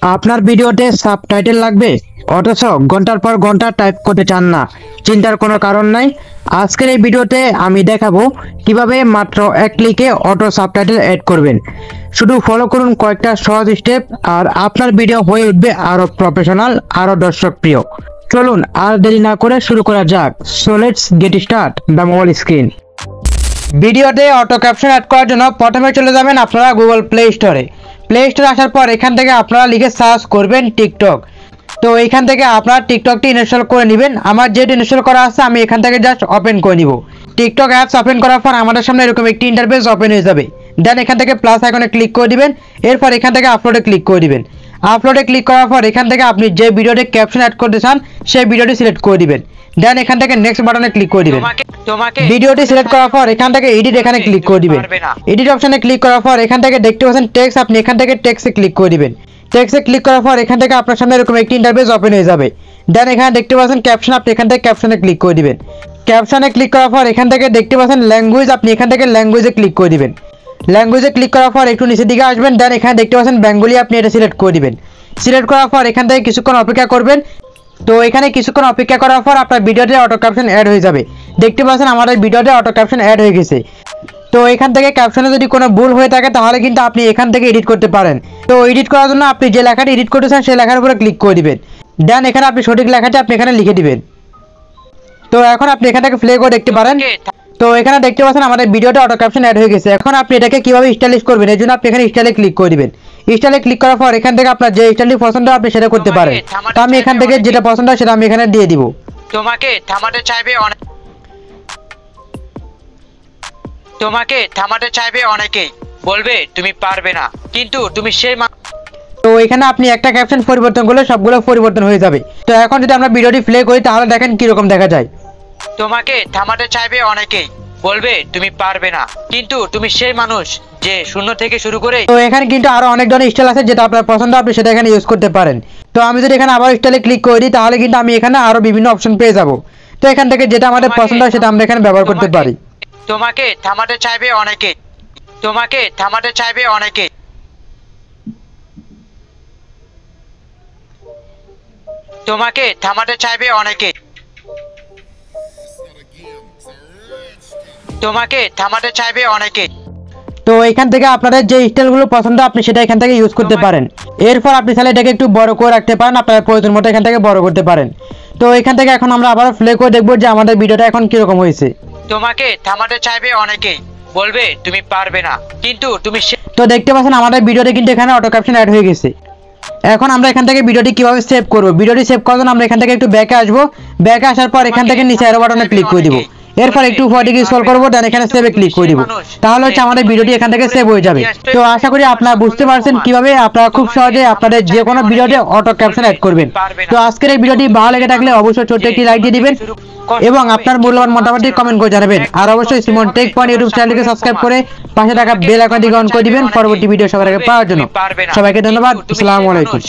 আপনার ভিডিওতে সাবটাইটেল লাগবে অথচ ঘন্টার পর ঘন্টা টাইপ করতে চান না, চিন্তার কোনো কারণ নাই। আজকের এই ভিডিওতে আমি দেখাবো কিভাবে মাত্র এক ক্লিকে অটো সাবটাইটেল অ্যাড করবেন। শুধু ফলো করুন কয়েকটা সহজ স্টেপ, আর আপনার ভিডিও হয়ে উঠবে আরো প্রফেশনাল, আরো দর্শক প্রিয়। চলুন আর দেরি না করে শুরু করা যাক। So let's get start the mobile screen. ভিডিওতে অটো ক্যাপশন অ্যাড করার জন্য প্রথমে চলে যাবেন আপনারা গুগল প্লে স্টোরে। প্লে স্টোরে আসার পর এখান থেকে আপনারা লিখে সার্চ করবেন টিকটক। তো এখান থেকে আপনারা টিকটকটি ইনস্টল করে নেবেন। আমার যেটা ইনস্টল করা আছে আমি এখান থেকে জাস্ট ওপেন করে নিব। টিকটক অ্যাপস ওপেন করার পর আমাদের সামনে এরকম একটি ইন্টারফেস ওপেন হয়ে যাবে। দেন এখান থেকে প্লাস আইকনে ক্লিক করে দিবেন। এরপর এখান থেকে আপলোডে ক্লিক করে দিবেন। আপলোডে ক্লিক করার পর এখান থেকে আপনি যে ভিডিওতে ক্যাপশন অ্যাড করতে চান সেই ভিডিওটি সিলেক্ট করে দিবেন। দেন এখান থেকে নেক্সট বাটনে ক্লিক করে দিবেন। ভিডিওটি সিলেক্ট করার পর এখান থেকে এডিট এখানে ক্লিক করে দিবেন। এডিট অপশনে ক্লিক করার পর এখান থেকে দেখতে পাচ্ছেন টেক্সট, আপনি এখান থেকে টেক্সটে ক্লিক করে দিবেন। টেক্সটে ক্লিক করার পর এখান থেকে আপনার সামনে এরকম একটি ইন্টারফেস ওপেন হয়ে যাবে। দেন এখানে দেখতে পাচ্ছেন ক্যাপশন, আপনি এখান থেকে ক্যাপশনে ক্লিক করে দিবেন। ক্যাপশনে ক্লিক করার পর এখান থেকে দেখতে পাচ্ছেন ল্যাঙ্গুয়েজ, আপনি এখান থেকে ল্যাঙ্গুয়েজে ক্লিক করে দিবেন। ল্যাঙ্গুয়েজে ক্লিক করার পর একটু নিচের দিকে আসবেন। দেন এখানে দেখতে পাচ্ছেন বেঙ্গলি, আপনি এটা সিলেক্ট করে দিবেন। সিলেক্ট করার পর এখান থেকে কিছুক্ষণ অপেক্ষা করবেন। তো এখানে কিছুক্ষণ অপেক্ষা করার পর আপনার ভিডিওতে অটো ক্যাপশন অ্যাড হয়ে যাবে। দেখতে পাচ্ছেন আমাদের ভিডিওতে অটো ক্যাপশন অ্যাড হয়ে গেছে। তো এখান থেকে ক্যাপশনে যদি কোনো ভুল হয়ে থাকে তাহলে কিন্তু আপনি এখান থেকে এডিট করতে পারেন। তো এডিট করার জন্য আপনি যে লেখাটি এডিট করতে চান সেই লেখার উপরে ক্লিক করে দিবেন। দেন এখানে আপনি সঠিক লেখাটি আপনি এখানে লিখে দিবেন। তো এখন আপনি এখান থেকে প্লে করে দেখতে পারেন। তো এখানে দেখতে পাচ্ছেন আমাদের ভিডিওতে অটো ক্যাপশন অ্যাড হয়ে গেছে। এখন আপনি এটাকে কিভাবে স্টাইলিশ করবেন এর জন্য আপনি এখানে স্টাইলে ক্লিক করে দিবেন। স্টাইলে ক্লিক করার পর এখান থেকে আপনার যে স্টাইলটি পছন্দ আপনি সেটা করতে পারেন। তো আমি এখান থেকে যেটা পছন্দ সেটা আমি এখানে দিয়ে দিব। তোমাকে থামাতে চাইবে অনেকেই, বলবে তুমি পারবে না, কিন্তু তুমি সেই তো এখানে আপনি একটা ক্যাপশন পরিবর্তন করলে সবগুলো পরিবর্তন হয়ে যাবে। তো এখন যদি আমরা ভিডিওটি প্লে করি তাহলে দেখেন কিরকম দেখা যায়। তোমাকে থামাতে চাইবে অনেকেই, বলবে তুমি পারবে না, কিন্তু তুমি সেই মানুষ যে শূন্য থেকে শুরু করে। তো এখানে কিন্তু আরো অনেক ধরনের স্টাইল আছে, যেটা আপনার পছন্দ আপনি সেটা এখানে ইউজ করতে পারেন। তো আমি যদি এখানে আবার স্টাইলে ক্লিক করে দিই তাহলে কিন্তু আমি এখানে আরো বিভিন্ন অপশন পেয়ে যাব। তো এখান থেকে যেটা আমাদের পছন্দ হয় সেটা আমরা এখানে ব্যবহার করতে পারি। তোমাকে থামাতে চাইবে অনেকেই, তোমাকে থামাতে চাইবে অনেকেই, তোমাকে থামাতে চাইবে অনেকেই, তোমাকে থামাতে চাইবে অনেকেই। তো এখান থেকে আপনাদের যে স্টাইলগুলো পছন্দ আপনি সেটা এখান থেকে ইউজ করতে পারেন। এরপর আপনি চাইলে এটাকে একটু বড় করে রাখতে পারেন, আপনার প্রয়োজন মতো এখান থেকে বড় করতে পারেন। তো এখান থেকে এখন আমরা আবার প্লে করে দেখবো যে আমাদের ভিডিওটা এখন কিরকম হয়েছে। তোমাকে থামাতে চাইবে অনেকেই, বলবে তুমি পারবে না, কিন্তু তুমি। তো দেখতে পাচ্ছেন আমাদের ভিডিওতে কিন্তু এখানে অটো ক্যাপশন অ্যাড হয়ে গেছে। এখন আমরা এখান থেকে ভিডিওটি কিভাবে সেভ করব, ভিডিওটি সেভ করার জন্য আমরা এখান থেকে একটু ব্যাকে আসবো। ব্যাকে আসার পর এখান থেকে নিচে অ্যারো বাটনে ক্লিক করে দিব। এরপর একটু উপর দিকে স্ক্রল করব, দেন এখানে সেভে ক্লিক করে দিব। তাহলে হচ্ছে আমাদের ভিডিওটি এখান থেকে সেভ হয়ে যাবে। তো আশা করি আপনারা বুঝতে পারছেন কিভাবে আপনারা খুব সহজে আপনাদের যে কোনো ভিডিওতে অটো ক্যাপশন অ্যাড করবেন। তো আজকের এই ভিডিওটি ভালো লেগে থাকলে অবশ্যই ছোট্ট একটি লাইক দিয়ে দিবেন এবং আপনার মূল্যবান মতামতটি কমেন্ট করে জানাবেন। আর অবশ্যই সিমন টেক পয়েন্ট ইউটিউব চ্যানেলটিকে সাবস্ক্রাইব করে পাশে থাকা বেল আইকনটি অন করে দিবেন পরবর্তী ভিডিও সবার আগে পাওয়ার জন্য। সবাইকে ধন্যবাদ। আসসালামু আলাইকুম।